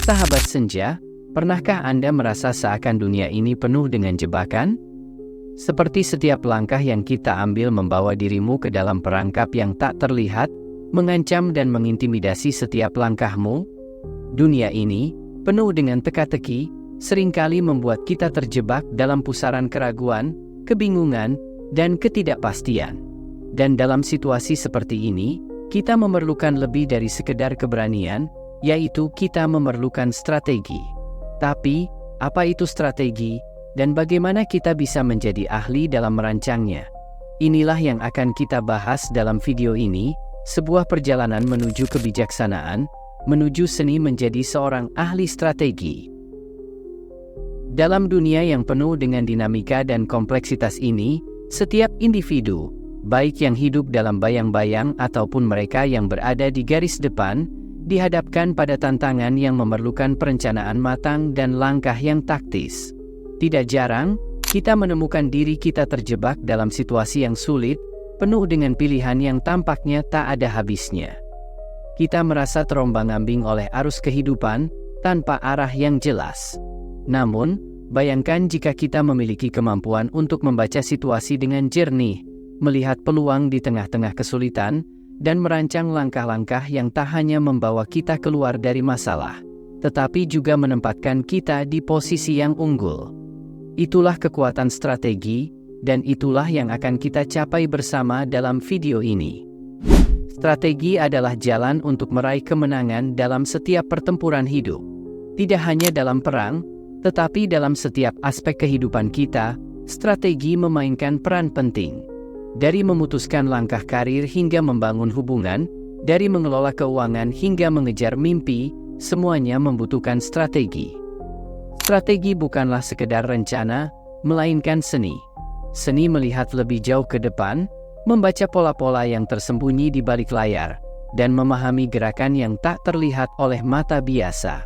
Sahabat senja, pernahkah Anda merasa seakan dunia ini penuh dengan jebakan? Seperti setiap langkah yang kita ambil membawa dirimu ke dalam perangkap yang tak terlihat, mengancam dan mengintimidasi setiap langkahmu. Dunia ini, penuh dengan teka-teki, seringkali membuat kita terjebak dalam pusaran keraguan, kebingungan, dan ketidakpastian. Dan dalam situasi seperti ini, kita memerlukan lebih dari sekedar keberanian, yaitu kita memerlukan strategi. Tapi, apa itu strategi, dan bagaimana kita bisa menjadi ahli dalam merancangnya? Inilah yang akan kita bahas dalam video ini, sebuah perjalanan menuju kebijaksanaan, menuju seni menjadi seorang ahli strategi. Dalam dunia yang penuh dengan dinamika dan kompleksitas ini, setiap individu, baik yang hidup dalam bayang-bayang ataupun mereka yang berada di garis depan, dihadapkan pada tantangan yang memerlukan perencanaan matang dan langkah yang taktis. Tidak jarang, kita menemukan diri kita terjebak dalam situasi yang sulit, penuh dengan pilihan yang tampaknya tak ada habisnya. Kita merasa terombang-ambing oleh arus kehidupan, tanpa arah yang jelas. Namun, bayangkan jika kita memiliki kemampuan untuk membaca situasi dengan jernih, melihat peluang di tengah-tengah kesulitan, dan merancang langkah-langkah yang tak hanya membawa kita keluar dari masalah, tetapi juga menempatkan kita di posisi yang unggul. Itulah kekuatan strategi, dan itulah yang akan kita capai bersama dalam video ini. Strategi adalah jalan untuk meraih kemenangan dalam setiap pertempuran hidup. Tidak hanya dalam perang, tetapi dalam setiap aspek kehidupan kita, strategi memainkan peran penting. Dari memutuskan langkah karir hingga membangun hubungan, dari mengelola keuangan hingga mengejar mimpi, semuanya membutuhkan strategi. Strategi bukanlah sekedar rencana, melainkan seni. Seni melihat lebih jauh ke depan, membaca pola-pola yang tersembunyi di balik layar, dan memahami gerakan yang tak terlihat oleh mata biasa.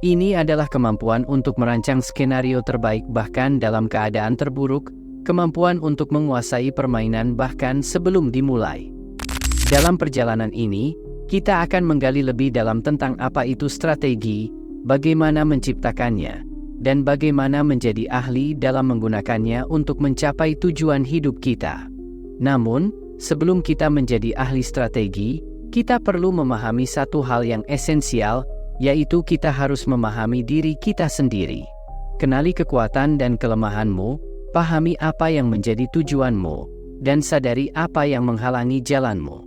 Ini adalah kemampuan untuk merancang skenario terbaik bahkan dalam keadaan terburuk, kemampuan untuk menguasai permainan bahkan sebelum dimulai. Dalam perjalanan ini, kita akan menggali lebih dalam tentang apa itu strategi, bagaimana menciptakannya, dan bagaimana menjadi ahli dalam menggunakannya untuk mencapai tujuan hidup kita. Namun, sebelum kita menjadi ahli strategi, kita perlu memahami satu hal yang esensial, yaitu kita harus memahami diri kita sendiri. Kenali kekuatan dan kelemahanmu, pahami apa yang menjadi tujuanmu, dan sadari apa yang menghalangi jalanmu.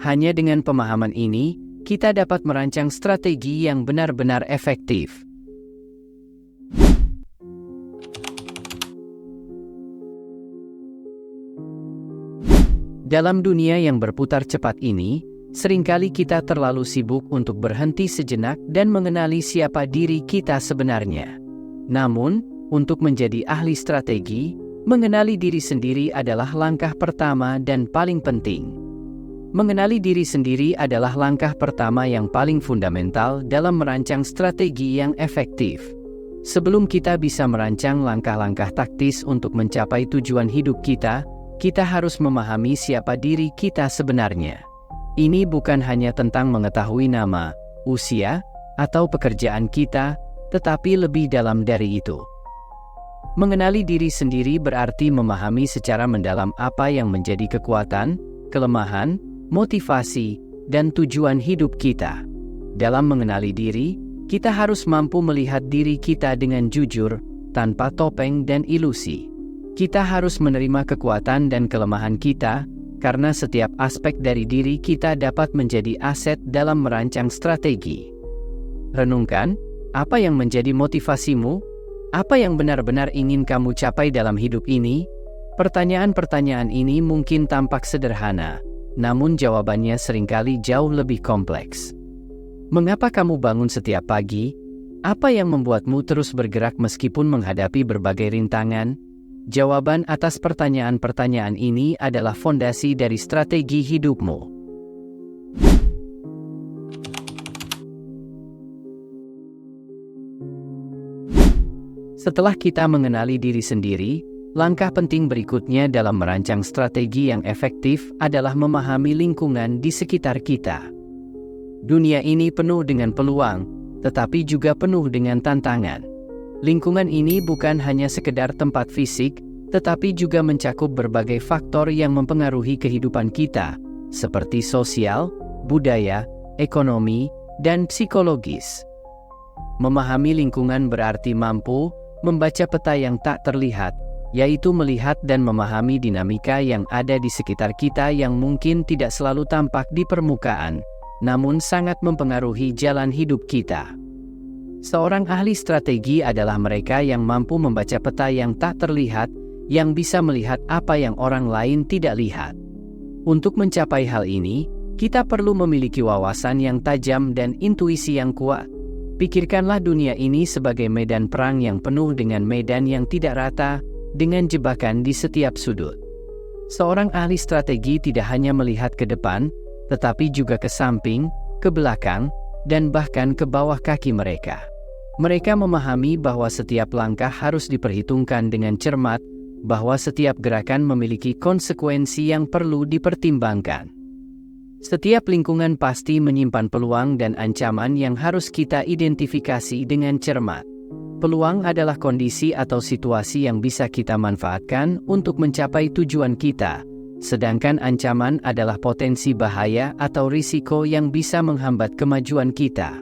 Hanya dengan pemahaman ini, kita dapat merancang strategi yang benar-benar efektif. Dalam dunia yang berputar cepat ini, seringkali kita terlalu sibuk untuk berhenti sejenak dan mengenali siapa diri kita sebenarnya. Namun, untuk menjadi ahli strategi, mengenali diri sendiri adalah langkah pertama dan paling penting. Mengenali diri sendiri adalah langkah pertama yang paling fundamental dalam merancang strategi yang efektif. Sebelum kita bisa merancang langkah-langkah taktis untuk mencapai tujuan hidup kita, kita harus memahami siapa diri kita sebenarnya. Ini bukan hanya tentang mengetahui nama, usia, atau pekerjaan kita, tetapi lebih dalam dari itu. Mengenali diri sendiri berarti memahami secara mendalam apa yang menjadi kekuatan, kelemahan, motivasi, dan tujuan hidup kita. Dalam mengenali diri, kita harus mampu melihat diri kita dengan jujur, tanpa topeng dan ilusi. Kita harus menerima kekuatan dan kelemahan kita, karena setiap aspek dari diri kita dapat menjadi aset dalam merancang strategi. Renungkan, apa yang menjadi motivasimu? Apa yang benar-benar ingin kamu capai dalam hidup ini? Pertanyaan-pertanyaan ini mungkin tampak sederhana, namun jawabannya seringkali jauh lebih kompleks. Mengapa kamu bangun setiap pagi? Apa yang membuatmu terus bergerak meskipun menghadapi berbagai rintangan? Jawaban atas pertanyaan-pertanyaan ini adalah fondasi dari strategi hidupmu. Setelah kita mengenali diri sendiri, langkah penting berikutnya dalam merancang strategi yang efektif adalah memahami lingkungan di sekitar kita. Dunia ini penuh dengan peluang, tetapi juga penuh dengan tantangan. Lingkungan ini bukan hanya sekedar tempat fisik, tetapi juga mencakup berbagai faktor yang mempengaruhi kehidupan kita, seperti sosial, budaya, ekonomi, dan psikologis. Memahami lingkungan berarti mampu membaca peta yang tak terlihat, yaitu melihat dan memahami dinamika yang ada di sekitar kita yang mungkin tidak selalu tampak di permukaan, namun sangat mempengaruhi jalan hidup kita. Seorang ahli strategi adalah mereka yang mampu membaca peta yang tak terlihat, yang bisa melihat apa yang orang lain tidak lihat. Untuk mencapai hal ini, kita perlu memiliki wawasan yang tajam dan intuisi yang kuat. Pikirkanlah dunia ini sebagai medan perang yang penuh dengan medan yang tidak rata, dengan jebakan di setiap sudut. Seorang ahli strategi tidak hanya melihat ke depan, tetapi juga ke samping, ke belakang, dan bahkan ke bawah kaki mereka. Mereka memahami bahwa setiap langkah harus diperhitungkan dengan cermat, bahwa setiap gerakan memiliki konsekuensi yang perlu dipertimbangkan. Setiap lingkungan pasti menyimpan peluang dan ancaman yang harus kita identifikasi dengan cermat. Peluang adalah kondisi atau situasi yang bisa kita manfaatkan untuk mencapai tujuan kita, sedangkan ancaman adalah potensi bahaya atau risiko yang bisa menghambat kemajuan kita.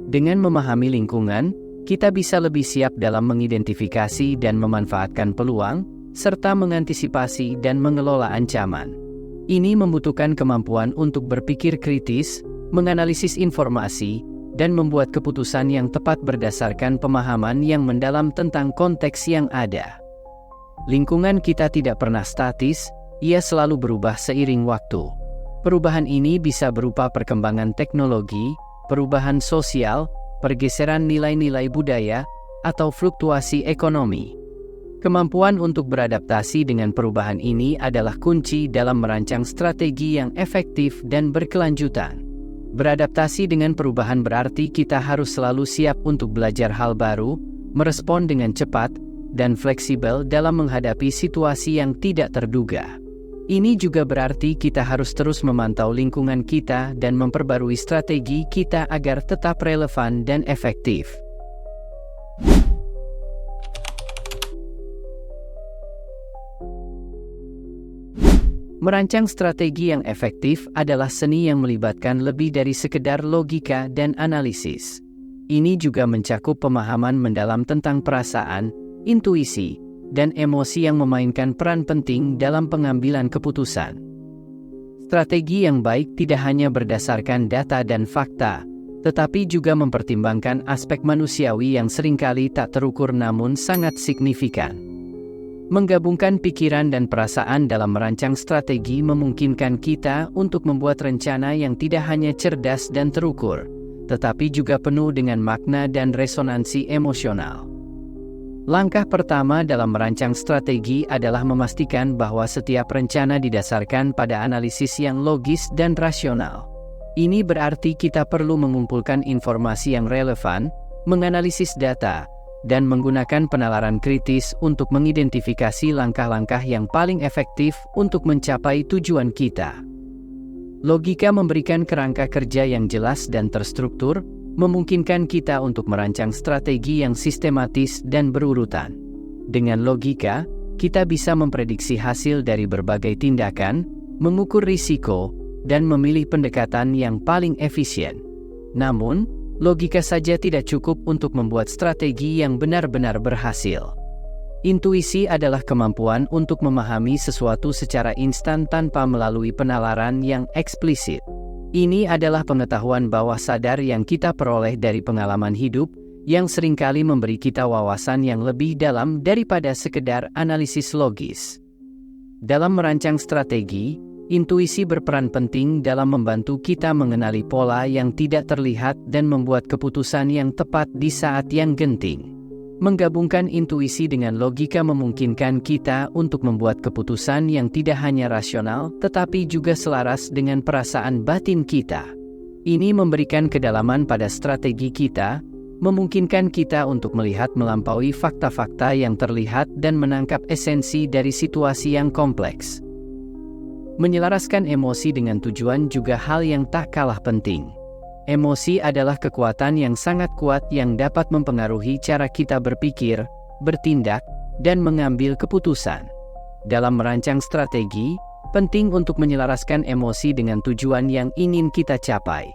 Dengan memahami lingkungan, kita bisa lebih siap dalam mengidentifikasi dan memanfaatkan peluang, serta mengantisipasi dan mengelola ancaman. Ini membutuhkan kemampuan untuk berpikir kritis, menganalisis informasi, dan membuat keputusan yang tepat berdasarkan pemahaman yang mendalam tentang konteks yang ada. Lingkungan kita tidak pernah statis, ia selalu berubah seiring waktu. Perubahan ini bisa berupa perkembangan teknologi, perubahan sosial, pergeseran nilai-nilai budaya, atau fluktuasi ekonomi. Kemampuan untuk beradaptasi dengan perubahan ini adalah kunci dalam merancang strategi yang efektif dan berkelanjutan. Beradaptasi dengan perubahan berarti kita harus selalu siap untuk belajar hal baru, merespon dengan cepat, dan fleksibel dalam menghadapi situasi yang tidak terduga. Ini juga berarti kita harus terus memantau lingkungan kita dan memperbarui strategi kita agar tetap relevan dan efektif. Merancang strategi yang efektif adalah seni yang melibatkan lebih dari sekedar logika dan analisis. Ini juga mencakup pemahaman mendalam tentang perasaan, intuisi, dan emosi yang memainkan peran penting dalam pengambilan keputusan. Strategi yang baik tidak hanya berdasarkan data dan fakta, tetapi juga mempertimbangkan aspek manusiawi yang seringkali tak terukur namun sangat signifikan. Menggabungkan pikiran dan perasaan dalam merancang strategi memungkinkan kita untuk membuat rencana yang tidak hanya cerdas dan terukur, tetapi juga penuh dengan makna dan resonansi emosional. Langkah pertama dalam merancang strategi adalah memastikan bahwa setiap rencana didasarkan pada analisis yang logis dan rasional. Ini berarti kita perlu mengumpulkan informasi yang relevan, menganalisis data, dan menggunakan penalaran kritis untuk mengidentifikasi langkah-langkah yang paling efektif untuk mencapai tujuan kita. Logika memberikan kerangka kerja yang jelas dan terstruktur, memungkinkan kita untuk merancang strategi yang sistematis dan berurutan. Dengan logika, kita bisa memprediksi hasil dari berbagai tindakan, mengukur risiko, dan memilih pendekatan yang paling efisien. Namun, logika saja tidak cukup untuk membuat strategi yang benar-benar berhasil. Intuisi adalah kemampuan untuk memahami sesuatu secara instan tanpa melalui penalaran yang eksplisit. Ini adalah pengetahuan bawah sadar yang kita peroleh dari pengalaman hidup, yang seringkali memberi kita wawasan yang lebih dalam daripada sekedar analisis logis. Dalam merancang strategi, intuisi berperan penting dalam membantu kita mengenali pola yang tidak terlihat dan membuat keputusan yang tepat di saat yang genting. Menggabungkan intuisi dengan logika memungkinkan kita untuk membuat keputusan yang tidak hanya rasional, tetapi juga selaras dengan perasaan batin kita. Ini memberikan kedalaman pada strategi kita, memungkinkan kita untuk melihat melampaui fakta-fakta yang terlihat dan menangkap esensi dari situasi yang kompleks. Menyelaraskan emosi dengan tujuan juga hal yang tak kalah penting. Emosi adalah kekuatan yang sangat kuat yang dapat mempengaruhi cara kita berpikir, bertindak, dan mengambil keputusan. Dalam merancang strategi, penting untuk menyelaraskan emosi dengan tujuan yang ingin kita capai.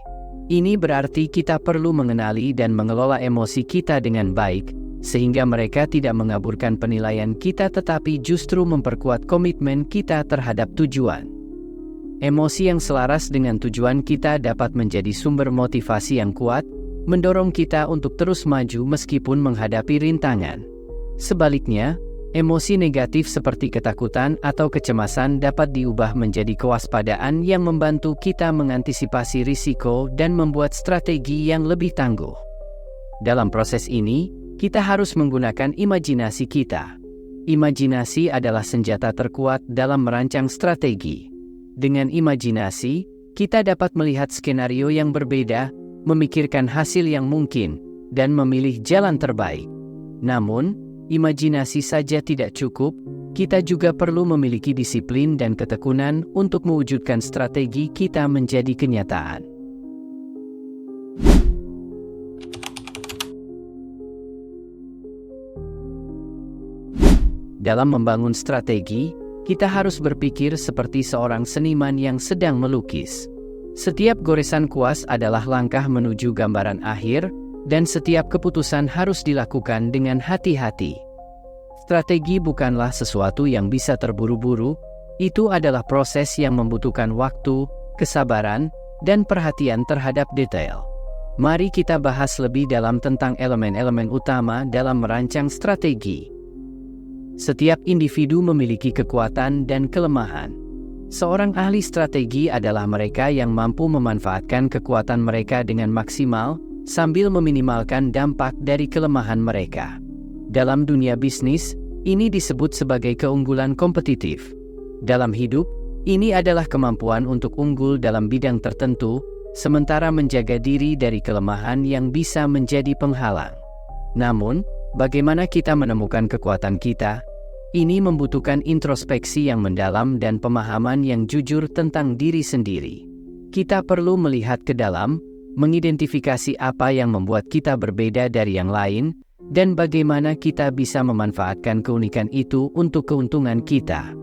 Ini berarti kita perlu mengenali dan mengelola emosi kita dengan baik, sehingga mereka tidak mengaburkan penilaian kita tetapi justru memperkuat komitmen kita terhadap tujuan. Emosi yang selaras dengan tujuan kita dapat menjadi sumber motivasi yang kuat, mendorong kita untuk terus maju meskipun menghadapi rintangan. Sebaliknya, emosi negatif seperti ketakutan atau kecemasan dapat diubah menjadi kewaspadaan yang membantu kita mengantisipasi risiko dan membuat strategi yang lebih tangguh. Dalam proses ini, kita harus menggunakan imajinasi kita. Imajinasi adalah senjata terkuat dalam merancang strategi. Dengan imajinasi, kita dapat melihat skenario yang berbeda, memikirkan hasil yang mungkin, dan memilih jalan terbaik. Namun, imajinasi saja tidak cukup, kita juga perlu memiliki disiplin dan ketekunan untuk mewujudkan strategi kita menjadi kenyataan. Dalam membangun strategi, kita harus berpikir seperti seorang seniman yang sedang melukis. Setiap goresan kuas adalah langkah menuju gambaran akhir, dan setiap keputusan harus dilakukan dengan hati-hati. Strategi bukanlah sesuatu yang bisa terburu-buru, itu adalah proses yang membutuhkan waktu, kesabaran, dan perhatian terhadap detail. Mari kita bahas lebih dalam tentang elemen-elemen utama dalam merancang strategi. Setiap individu memiliki kekuatan dan kelemahan. Seorang ahli strategi adalah mereka yang mampu memanfaatkan kekuatan mereka dengan maksimal, sambil meminimalkan dampak dari kelemahan mereka. Dalam dunia bisnis, ini disebut sebagai keunggulan kompetitif. Dalam hidup, ini adalah kemampuan untuk unggul dalam bidang tertentu, sementara menjaga diri dari kelemahan yang bisa menjadi penghalang. Namun, bagaimana kita menemukan kekuatan kita? Ini membutuhkan introspeksi yang mendalam dan pemahaman yang jujur tentang diri sendiri. Kita perlu melihat ke dalam, mengidentifikasi apa yang membuat kita berbeda dari yang lain, dan bagaimana kita bisa memanfaatkan keunikan itu untuk keuntungan kita.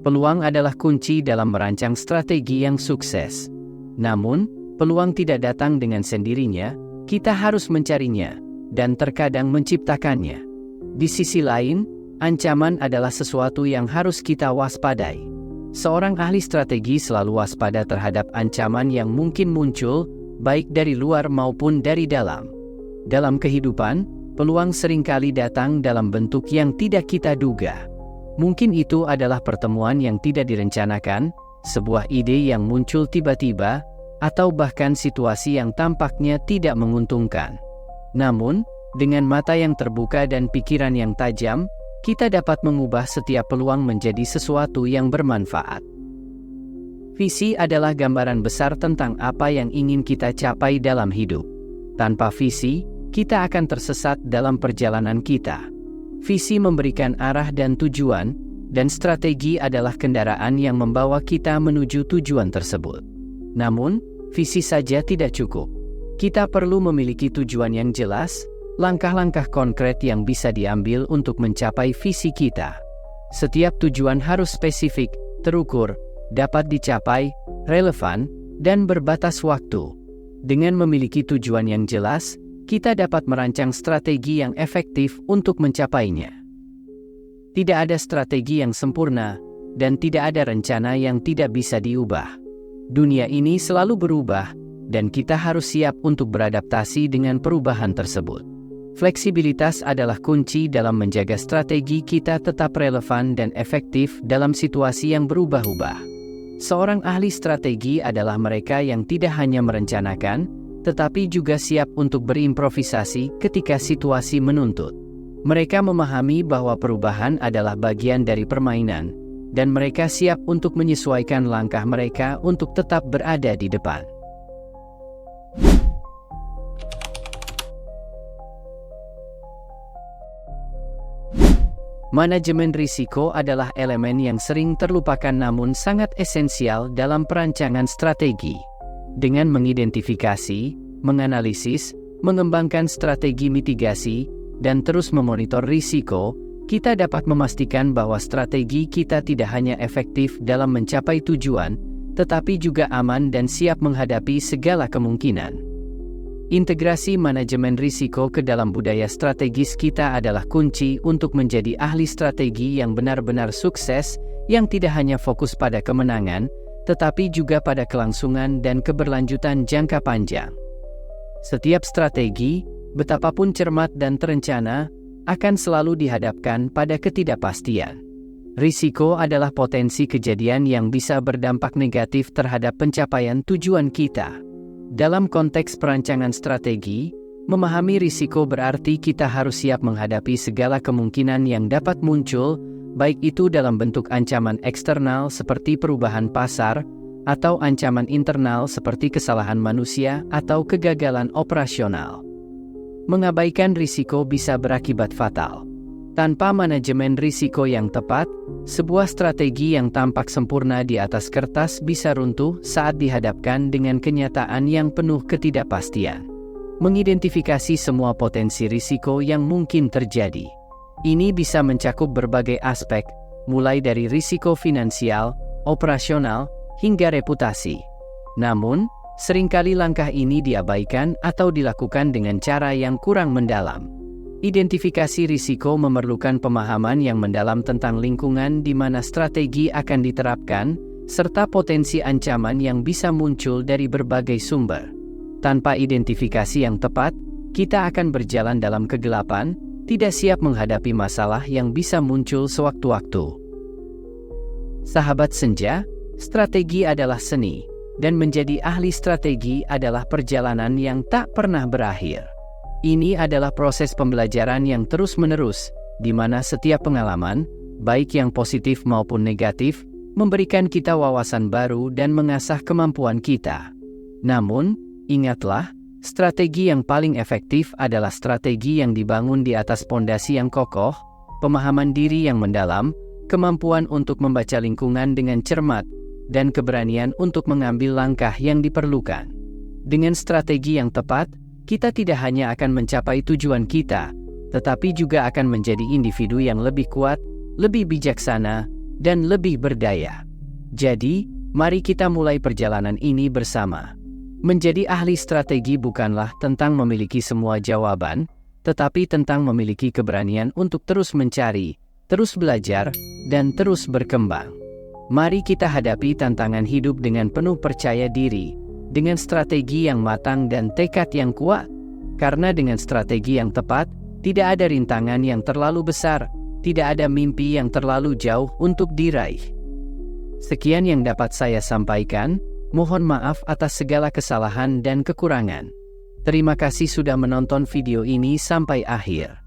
Peluang adalah kunci dalam merancang strategi yang sukses. Namun, peluang tidak datang dengan sendirinya, kita harus mencarinya, dan terkadang menciptakannya. Di sisi lain, ancaman adalah sesuatu yang harus kita waspadai. Seorang ahli strategi selalu waspada terhadap ancaman yang mungkin muncul, baik dari luar maupun dari dalam. Dalam kehidupan, peluang seringkali datang dalam bentuk yang tidak kita duga. Mungkin itu adalah pertemuan yang tidak direncanakan, sebuah ide yang muncul tiba-tiba, atau bahkan situasi yang tampaknya tidak menguntungkan. Namun, dengan mata yang terbuka dan pikiran yang tajam, kita dapat mengubah setiap peluang menjadi sesuatu yang bermanfaat. Visi adalah gambaran besar tentang apa yang ingin kita capai dalam hidup. Tanpa visi, kita akan tersesat dalam perjalanan kita. Visi memberikan arah dan tujuan, dan strategi adalah kendaraan yang membawa kita menuju tujuan tersebut. Namun, visi saja tidak cukup. Kita perlu memiliki tujuan yang jelas, langkah-langkah konkret yang bisa diambil untuk mencapai visi kita. Setiap tujuan harus spesifik, terukur, dapat dicapai, relevan, dan berbatas waktu. Dengan memiliki tujuan yang jelas, kita dapat merancang strategi yang efektif untuk mencapainya. Tidak ada strategi yang sempurna, dan tidak ada rencana yang tidak bisa diubah. Dunia ini selalu berubah, dan kita harus siap untuk beradaptasi dengan perubahan tersebut. Fleksibilitas adalah kunci dalam menjaga strategi kita tetap relevan dan efektif dalam situasi yang berubah-ubah. Seorang ahli strategi adalah mereka yang tidak hanya merencanakan, tetapi juga siap untuk berimprovisasi ketika situasi menuntut. Mereka memahami bahwa perubahan adalah bagian dari permainan, dan mereka siap untuk menyesuaikan langkah mereka untuk tetap berada di depan. Manajemen risiko adalah elemen yang sering terlupakan namun sangat esensial dalam perancangan strategi. Dengan mengidentifikasi, menganalisis, mengembangkan strategi mitigasi, dan terus memonitor risiko, kita dapat memastikan bahwa strategi kita tidak hanya efektif dalam mencapai tujuan, tetapi juga aman dan siap menghadapi segala kemungkinan. Integrasi manajemen risiko ke dalam budaya strategis kita adalah kunci untuk menjadi ahli strategi yang benar-benar sukses, yang tidak hanya fokus pada kemenangan, tetapi juga pada kelangsungan dan keberlanjutan jangka panjang. Setiap strategi, betapapun cermat dan terencana, akan selalu dihadapkan pada ketidakpastian. Risiko adalah potensi kejadian yang bisa berdampak negatif terhadap pencapaian tujuan kita. Dalam konteks perancangan strategi, memahami risiko berarti kita harus siap menghadapi segala kemungkinan yang dapat muncul, baik itu dalam bentuk ancaman eksternal seperti perubahan pasar, atau ancaman internal seperti kesalahan manusia atau kegagalan operasional. Mengabaikan risiko bisa berakibat fatal. Tanpa manajemen risiko yang tepat, sebuah strategi yang tampak sempurna di atas kertas bisa runtuh saat dihadapkan dengan kenyataan yang penuh ketidakpastian. Mengidentifikasi semua potensi risiko yang mungkin terjadi. Ini bisa mencakup berbagai aspek, mulai dari risiko finansial, operasional, hingga reputasi. Namun, seringkali langkah ini diabaikan atau dilakukan dengan cara yang kurang mendalam. Identifikasi risiko memerlukan pemahaman yang mendalam tentang lingkungan di mana strategi akan diterapkan, serta potensi ancaman yang bisa muncul dari berbagai sumber. Tanpa identifikasi yang tepat, kita akan berjalan dalam kegelapan, tidak siap menghadapi masalah yang bisa muncul sewaktu-waktu. Sahabat senja, strategi adalah seni, dan menjadi ahli strategi adalah perjalanan yang tak pernah berakhir. Ini adalah proses pembelajaran yang terus-menerus, di mana setiap pengalaman, baik yang positif maupun negatif, memberikan kita wawasan baru dan mengasah kemampuan kita. Namun, ingatlah, strategi yang paling efektif adalah strategi yang dibangun di atas pondasi yang kokoh, pemahaman diri yang mendalam, kemampuan untuk membaca lingkungan dengan cermat, dan keberanian untuk mengambil langkah yang diperlukan. Dengan strategi yang tepat, kita tidak hanya akan mencapai tujuan kita, tetapi juga akan menjadi individu yang lebih kuat, lebih bijaksana, dan lebih berdaya. Jadi, mari kita mulai perjalanan ini bersama. Menjadi ahli strategi bukanlah tentang memiliki semua jawaban, tetapi tentang memiliki keberanian untuk terus mencari, terus belajar, dan terus berkembang. Mari kita hadapi tantangan hidup dengan penuh percaya diri, dengan strategi yang matang dan tekad yang kuat, karena dengan strategi yang tepat, tidak ada rintangan yang terlalu besar, tidak ada mimpi yang terlalu jauh untuk diraih. Sekian yang dapat saya sampaikan, mohon maaf atas segala kesalahan dan kekurangan. Terima kasih sudah menonton video ini sampai akhir.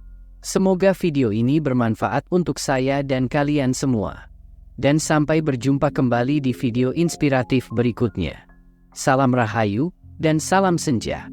Semoga video ini bermanfaat untuk saya dan kalian semua. Dan sampai berjumpa kembali di video inspiratif berikutnya. Salam Rahayu, dan salam senja.